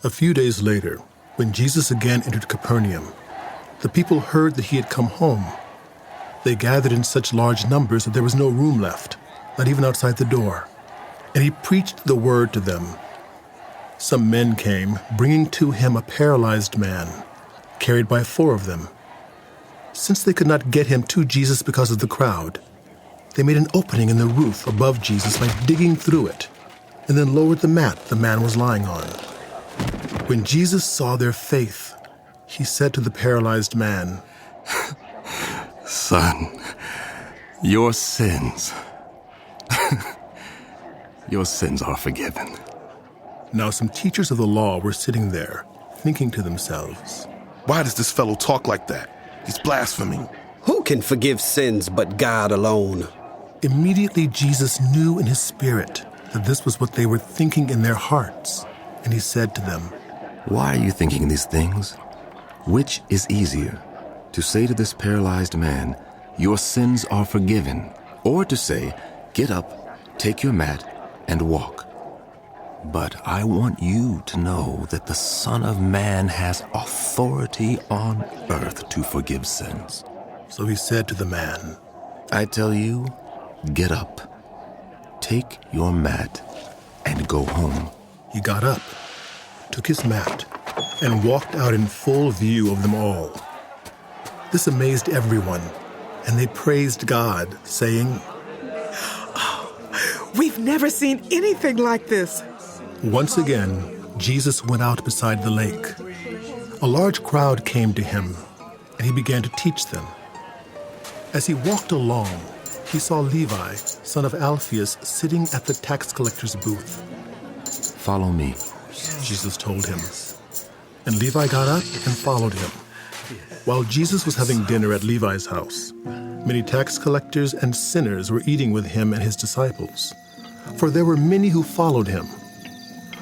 A few days later, when Jesus again entered Capernaum, the people heard that he had come home. They gathered in such large numbers that there was no room left, not even outside the door. And he preached the word to them. Some men came, bringing to him a paralyzed man, carried by 4 of them. Since they could not get him to Jesus because of the crowd, they made an opening in the roof above Jesus by digging through it, and then lowered the mat the man was lying on. When Jesus saw their faith, he said to the paralyzed man, "Son, your sins, your sins are forgiven." Now some teachers of the law were sitting there, thinking to themselves, "Why does this fellow talk like that? He's blaspheming." Who can forgive sins but God alone? Immediately Jesus knew in his spirit that this was what they were thinking in their hearts, and he said to them, "Why are you thinking these things? Which is easier, to say to this paralyzed man, 'Your sins are forgiven,' or to say, 'Get up, take your mat, and walk'? But I want you to know that the Son of Man has authority on earth to forgive sins." So he said to the man, "I tell you, get up, take your mat, and go home." He got up, took his mat, and walked out in full view of them all. This amazed everyone, and they praised God, saying, "We've never seen anything like this." Once again, Jesus went out beside the lake. A large crowd came to him, and he began to teach them. As he walked along, he saw Levi, son of Alphaeus, sitting at the tax collector's booth. "Follow me," Jesus told him. And Levi got up and followed him. While Jesus was having dinner at Levi's house, many tax collectors and sinners were eating with him and his disciples, for there were many who followed him.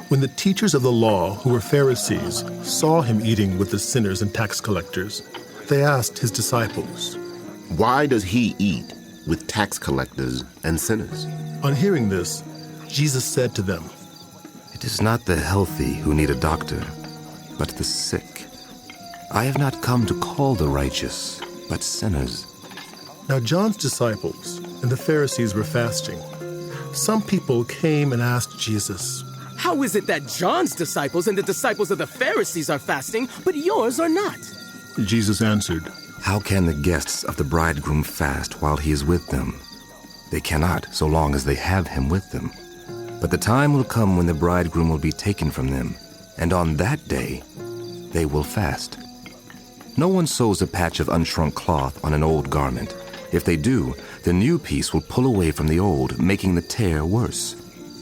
When the teachers of the law, who were Pharisees, saw him eating with the sinners and tax collectors, they asked his disciples, "Why does he eat with tax collectors and sinners?" On hearing this, Jesus said to them, "It is not the healthy who need a doctor, but the sick. I have not come to call the righteous, but sinners." Now John's disciples and the Pharisees were fasting. Some people came and asked Jesus, "How is it that John's disciples and the disciples of the Pharisees are fasting, but yours are not?" Jesus answered, "How can the guests of the bridegroom fast while he is with them? They cannot, so long as they have him with them. But the time will come when the bridegroom will be taken from them, and on that day they will fast. No one sews a patch of unshrunk cloth on an old garment. If they do, the new piece will pull away from the old, making the tear worse.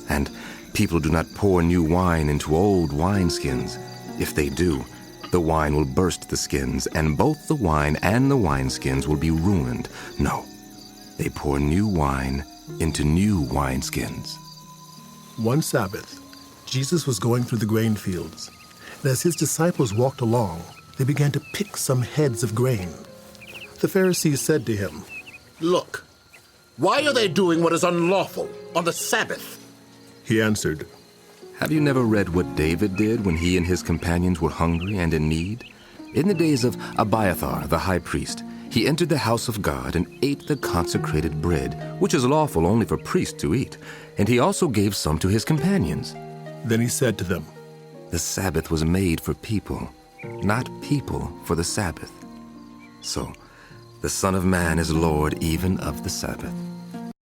And people do not pour new wine into old wineskins. If they do, the wine will burst the skins, and both the wine and the wineskins will be ruined. No, they pour new wine into new wineskins." One Sabbath, Jesus was going through the grain fields, and as his disciples walked along, they began to pick some heads of grain. The Pharisees said to him, "Look, why are they doing what is unlawful on the Sabbath?" He answered, "Have you never read what David did when he and his companions were hungry and in need? In the days of Abiathar, the high priest, he entered the house of God and ate the consecrated bread, which is lawful only for priests to eat, and he also gave some to his companions." Then he said to them, "The Sabbath was made for people, not people for the Sabbath. So, the Son of Man is Lord even of the Sabbath."